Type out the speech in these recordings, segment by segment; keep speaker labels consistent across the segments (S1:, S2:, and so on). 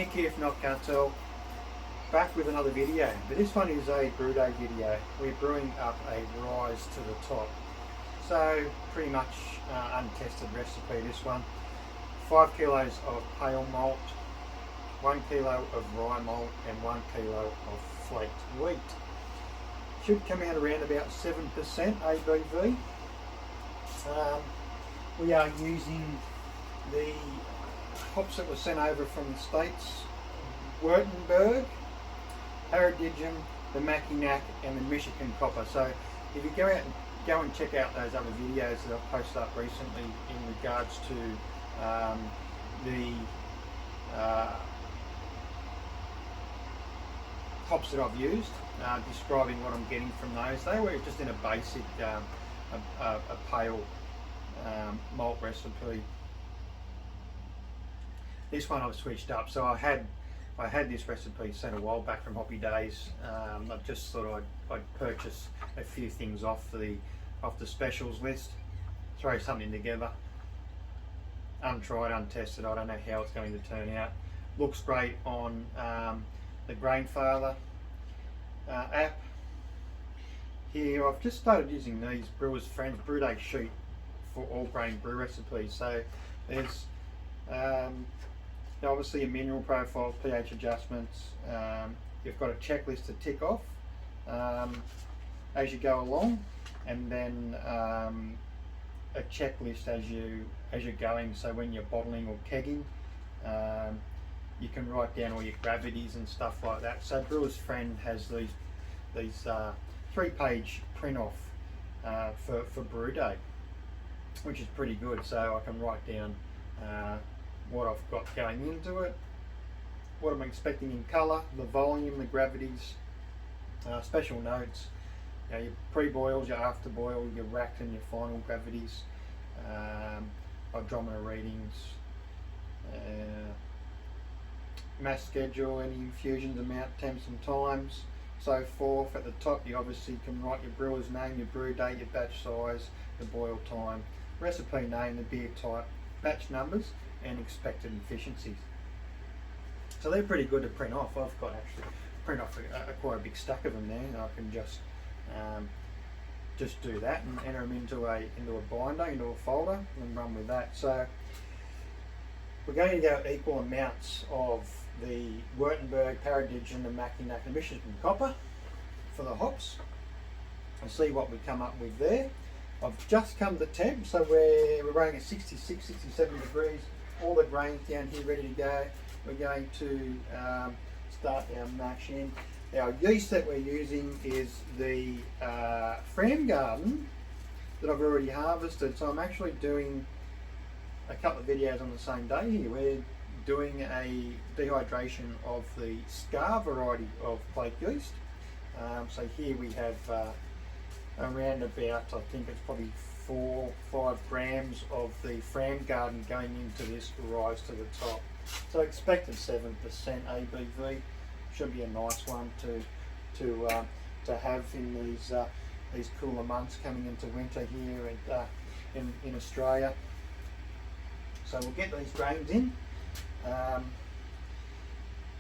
S1: Thank you if not can't tell. Back with another video, but this one is a brew day video. We're brewing up a Ryes To the top. So pretty much untested recipe this one. 5 kilos of pale malt, 1 kilo of rye malt and 1 kilo of flaked wheat. Should come out around about 7% ABV. We are using the hops that were sent over from the States, Württemberg, Framgarden, the Mackinac and the Michigan Copper. So if you go and check out those other videos that I've posted up recently in regards to the hops that I've used, describing what I'm getting from those. They were just in a basic a pale malt recipe. This one I've switched up. So I had this recipe sent a while back from Hoppy Days. I just thought I'd purchase a few things off the specials list, throw something together. Untried, untested. I don't know how it's going to turn out. Looks great on the Grainfather app. Here I've just started using these Brewer's Friends Brew Day sheet for all grain brew recipes. So there's obviously a mineral profile, pH adjustments. You've got a checklist to tick off as you go along, and then a checklist as you're going. So when you're bottling or kegging, you can write down all your gravities and stuff like that. So Brewer's Friend has these 3-page print off for Brew Day, which is pretty good. So I can write down what I've got going into it, what I'm expecting in colour, the volume, the gravities, special notes, your pre-boils, your after-boil, your racked and your final gravities, hydrometer readings, mass schedule, any infusions, amount, temps and times, so forth. At the top you obviously can write your brewer's name, your brew date, your batch size, the boil time, recipe name, the beer type, batch numbers and expected efficiencies. So they're pretty good to print off. I've got actually print off quite a big stack of them there, and I can just do that and enter them into a binder, into a folder, and run with that. So we're going to go equal amounts of the Württemberg, Framgarden, the Mackinac and Michigan Copper for the hops and see what we come up with there. I've just come to temp, so we're running at 66, 67 degrees. All the grains down here ready to go. We're going to start our mash in. Our yeast that we're using is the Framgarden that I've already harvested. So I'm actually doing a couple of videos on the same day here. We're doing a dehydration of the Scar variety of kveik yeast. So here we have around about, I think it's probably 4-5 grams of the Framgarden going into this Ryes To the top. So expected 7% ABV. Should be a nice one to have in these cooler months coming into winter here in Australia. So we'll get these grains in.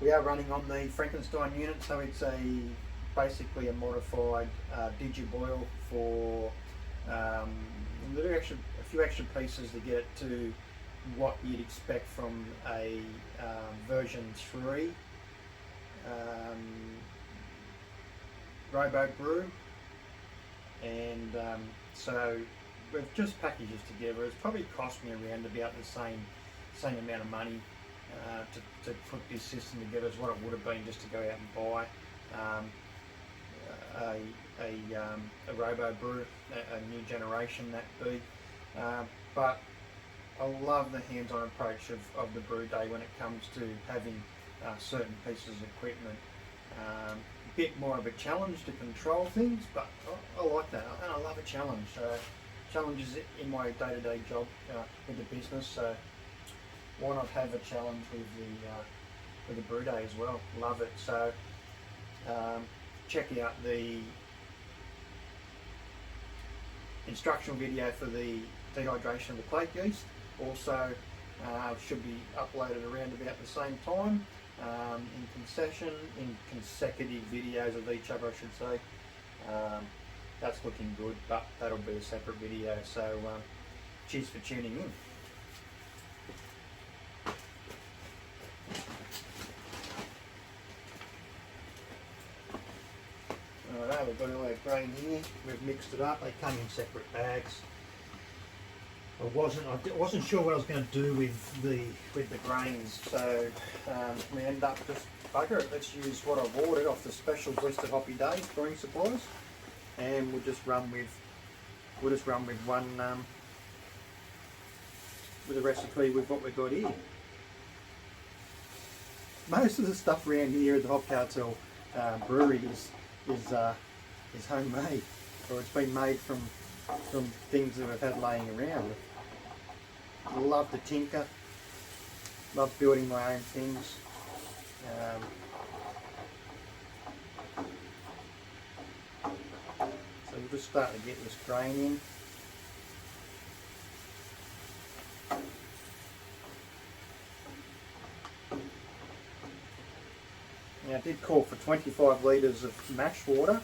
S1: We are running on the Frankenstein unit, so it's basically a modified digiboil for there are a few extra pieces to get it to what you'd expect from a version 3 Brew, and so we've just packaged this together. It's probably cost me around about the same amount of money to put this system together as what it would have been just to go out and buy a Brew, a new generation that be. But I love the hands-on approach of the Brew Day when it comes to having certain pieces of equipment. A bit more of a challenge to control things, but I like that, and I love a challenge. Challenges in my day-to-day job with the business, so why not have a challenge with the Brew Day as well? Love it. So check out the instructional video for the dehydration of the kveik yeast. Also should be uploaded around about the same time. in consecutive videos of each other, I should say. That's looking good, but that'll be a separate video. So cheers for tuning in. Alright, we've got all our grain here. We've mixed it up. They come in separate bags. I wasn't sure what I was going to do with the grains, so we ended up just bugger it. Let's use what I've ordered off the specials list at Hoppy Days brewing supplies, and we'll just run with one with a recipe with what we've got here. Most of the stuff around here at the Hop Cartel brewery is homemade, or it's been made from things that we've had laying around. I love to tinker, love building my own things. So we'll just start to get this grain in. Now, I did call for 25 litres of mash water.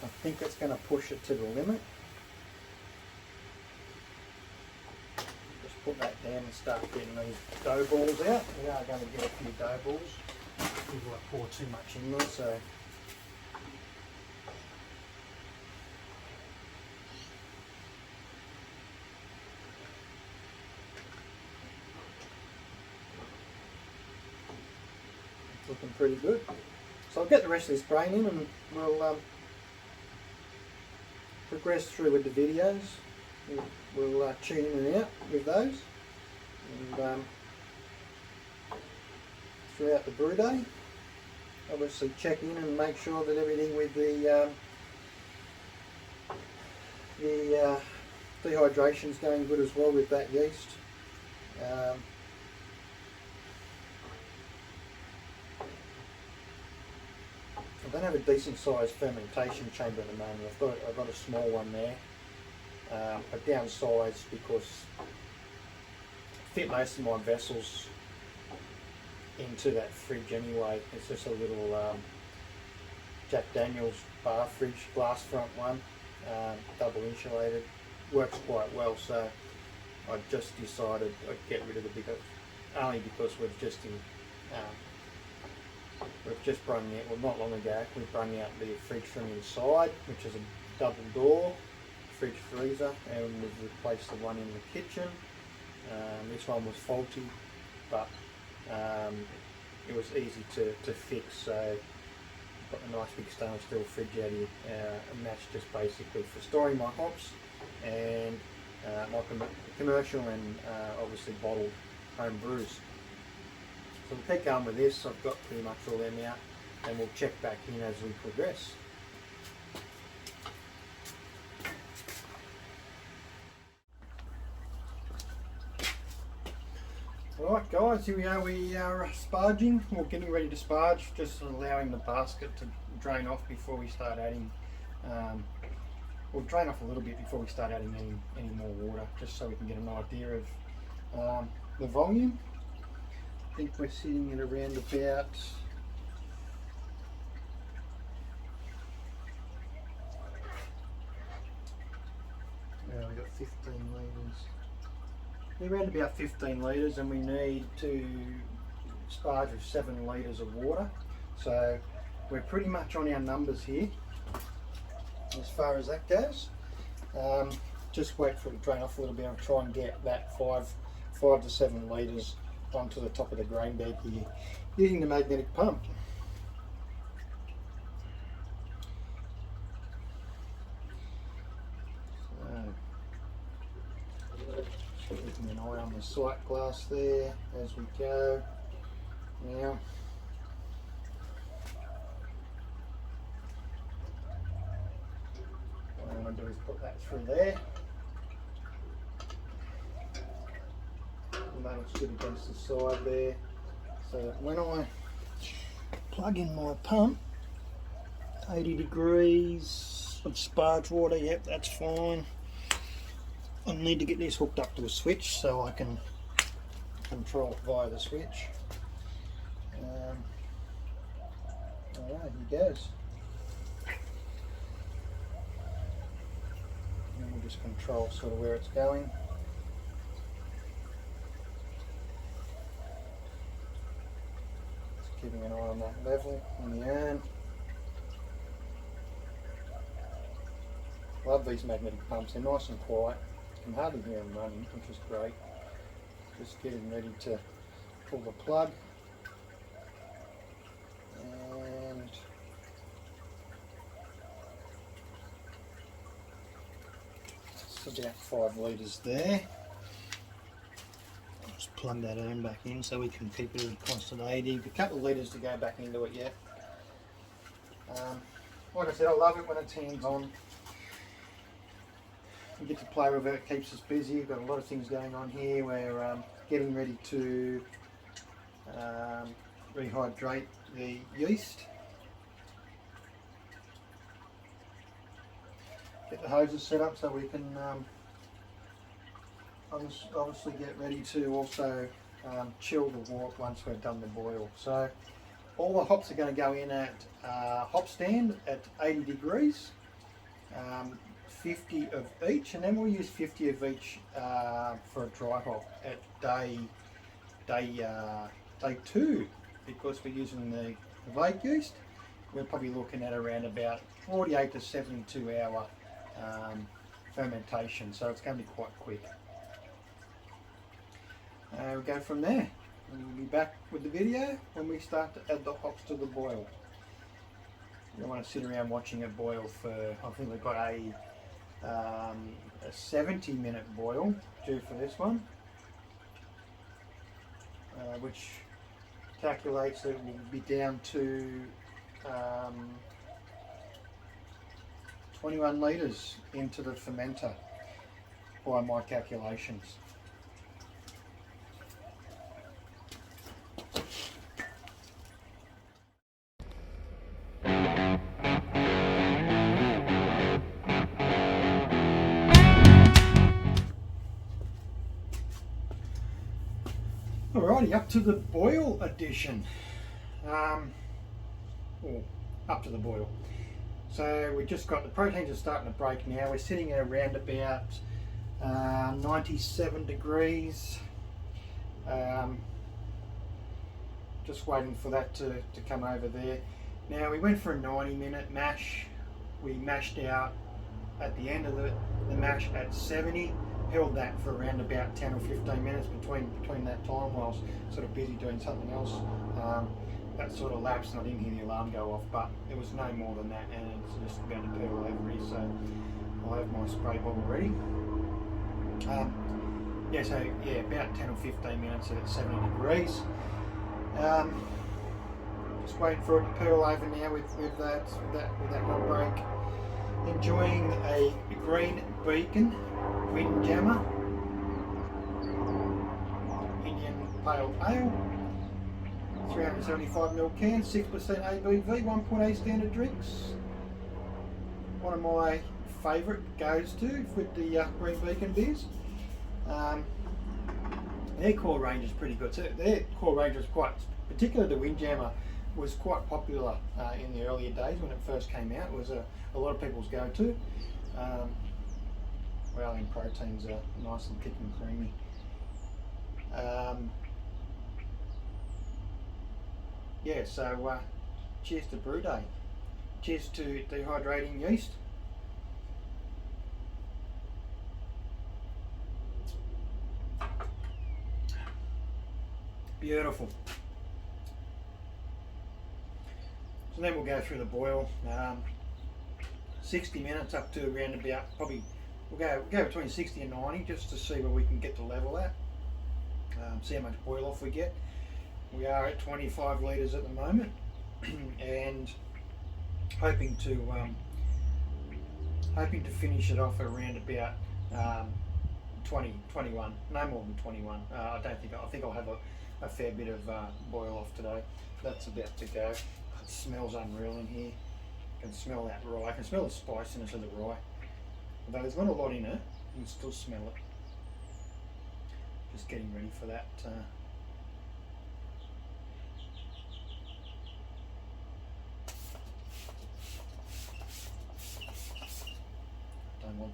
S1: I think it's going to push it to the limit. Just put that down and start getting these dough balls out. We are going to get a few dough balls. People won't pour too much in there, so. It's looking pretty good. So I'll get the rest of this grain in and we'll progress through with the videos. We'll tune in and out with those, and throughout the brew day, obviously check in and make sure that everything with the dehydration is going good as well with that yeast. I don't have a decent sized fermentation chamber at the moment. I've got a small one there. I downsized because I fit most of my vessels into that fridge anyway. It's just a little Jack Daniels bar fridge, glass front one, double insulated, works quite well. So I just decided I'd get rid of the bigger, only because we've just brung out, well, not long ago, we brung out the fridge from inside, which is a double door fridge freezer, and we've replaced the one in the kitchen. This one was faulty, but it was easy to fix, so I've got a nice big stainless steel fridge out here, and that's just basically for storing my hops and my commercial and obviously bottled home brews. So we'll keep going with this. I've got pretty much all them out, and we'll check back in as we progress. Alright guys, here we are sparging, or getting ready to sparge, just allowing the basket to drain off before we start adding, we'll drain off a little bit before we start adding any more water, just so we can get an idea of the volume. I think we're sitting at around about we've got 15 litres. Around about 15 litres, and we need to sparge with 7 litres of water. So we're pretty much on our numbers here as far as that goes. Just wait for it to drain off a little bit and try and get that 5 to 7 litres onto the top of the grain bed here using the magnetic pump. Keeping an eye on the sight glass there as we go. Now, what I'm going to do is put that through there. And that'll sit against the side there, so that when I plug in my pump, 80 degrees of sparge water, yep, that's fine. I need to get this hooked up to a switch so I can control it via the switch. Alright, here goes. And we'll just control sort of where it's going. Just keeping an eye on that level in the urn. Love these magnetic pumps, they're nice and quiet. You can hardly hear them running, which is great. Just getting ready to pull the plug. And it's about 5 litres there. I'll just plug that urn back in so we can keep it at a constant 80. A couple of litres to go back into it yet. Like I said, I love it when it's hands-on. We get to play with it, it keeps us busy. We've got a lot of things going on here. We're getting ready to rehydrate the yeast. Get the hoses set up so we can obviously get ready to also chill the wort once we've done the boil. So all the hops are going to go in at hop stand at 80 degrees. 50 of each, and then we'll use 50 of each for a dry hop at day 2, because we're using the kveik yeast. We're probably looking at around about 48 to 72 hour fermentation, so it's going to be quite quick. We'll go from there. We'll be back with the video when we start to add the hops to the boil. You don't want to sit around watching it boil for, I think we've got a 70-minute boil due for this one, which calculates that it will be down to 21 litres into the fermenter by my calculations. Alrighty, up to the boil edition. Or up to the boil. So we just got the proteins are starting to break now. We're sitting at around about 97 degrees. Just waiting for that to come over there. Now we went for a 90-minute mash. We mashed out at the end of the mash at 70. Held that for around about 10 or 15 minutes between that time while I was sort of busy doing something else. That sort of lapsed and I didn't hear the alarm go off, but it was no more than that, and it's just about to peel over here, so I have my spray bottle ready. Yeah, so yeah, about 10 or 15 minutes at 70 degrees. Just waiting for it to peel over now with that hot break. Enjoying a green beacon windjammer Indian Pale Ale, 375ml can, 6% ABV, 1.8 standard drinks. One of my favourite goes to with the green beacon beers. Their core range is pretty good. So their core range was quite, particularly the windjammer, was quite popular in the earlier days when it first came out. It was a lot of people's go-to. Well, and proteins are nice and thick and creamy. Yeah, so cheers to Brew Day. Cheers to dehydrating yeast. Beautiful. So then we'll go through the boil. 60 minutes up to around about, probably we'll go between 60 and 90 just to see where we can get the level at. See how much boil off we get. We are at 25 litres at the moment, and hoping to finish it off at around about 21, no more than 21. I think I'll have a fair bit of boil off today. That's about to go. It smells unreal in here. I can smell that rye. I can smell the spiciness of the rye. Although there's not a lot in it, you can still smell it. Just getting ready for that.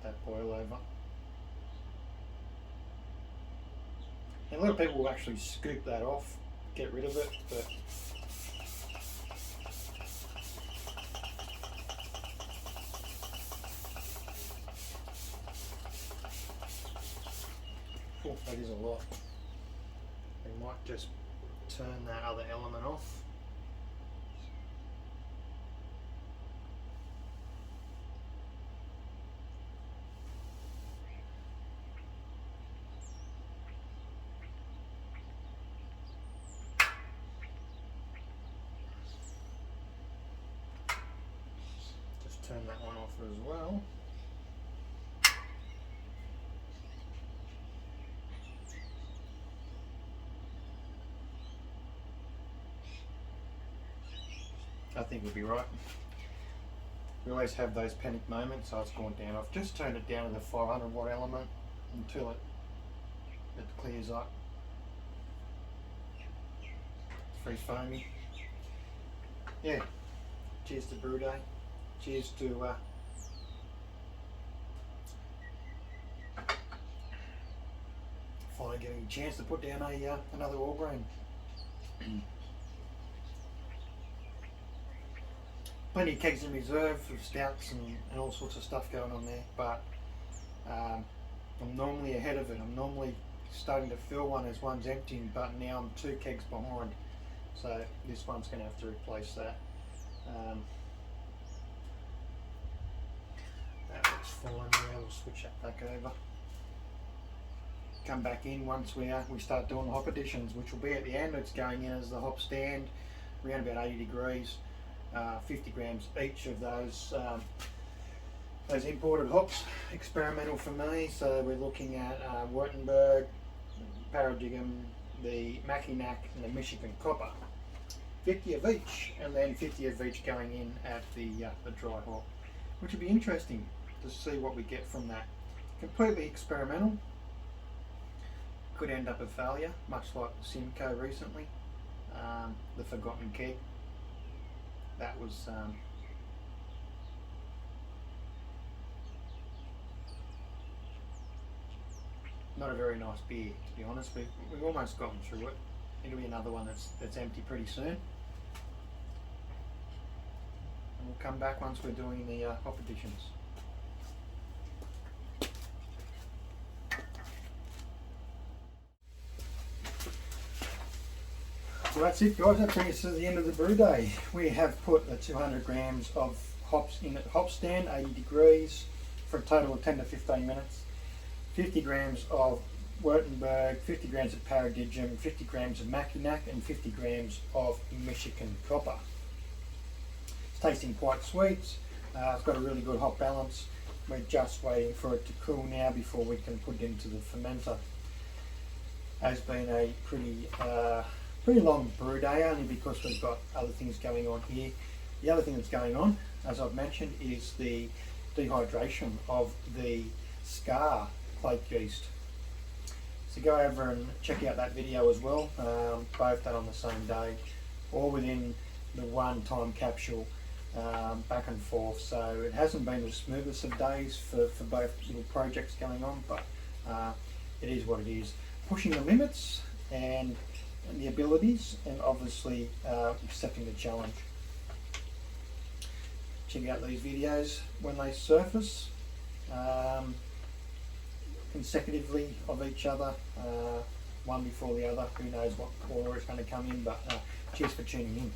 S1: that boil over. And a lot of people will actually scoop that off, get rid of it, but oh, that is a lot. We might just turn that other element off. Just turn that one off as well. I think we'll be right. We always have those panic moments, so it's gone down. I've just turned it down to the 500 watt element until it clears up. It's very foamy. Yeah. Cheers to Brew Day. Cheers to finally getting a chance to put down another all grain. Plenty of kegs in reserve of stouts and all sorts of stuff going on there, but I'm normally ahead of it. I'm normally starting to fill one as one's emptying, but now I'm 2 kegs behind, so this one's going to have to replace that. That looks fine now. We'll switch that back over. Come back in once we start doing the hop additions, which will be at the end. It's going in as the hop stand, around about 80 degrees. 50 grams each of those imported hops, experimental for me. So we're looking at Württemberg, Paradigm, the Mackinac and the Michigan Copper. 50 of each, and then 50 of each going in at the dry hop, which will be interesting to see what we get from that. Completely experimental. Could end up a failure, much like Simcoe recently, the Forgotten Keg. That was not a very nice beer, to be honest. We've almost gotten through it. It'll be another one that's empty pretty soon. And we'll come back once we're doing the hop additions. So that's it, guys. That brings us to the end of the brew day. We have put the 200 grams of hops in at hop stand, 80 degrees, for a total of 10 to 15 minutes. 50 grams of Württemberg, 50 grams of Paradigm, 50 grams of Mackinac, and 50 grams of Michigan Copper. It's tasting quite sweet. It's got a really good hop balance. We're just waiting for it to cool now before we can put it into the fermenter. Has been a pretty long brew day, only because we've got other things going on here. The other thing that's going on, as I've mentioned, is the dehydration of the Scar kveik yeast. So go over and check out that video as well, both done on the same day, all within the one time capsule, back and forth. So it hasn't been the smoothest of days for both little projects going on, but it is what it is. Pushing the limits and the abilities, and obviously accepting the challenge. Check out these videos when they surface, consecutively of each other, one before the other. Who knows what order it's going to come in, but cheers for tuning in.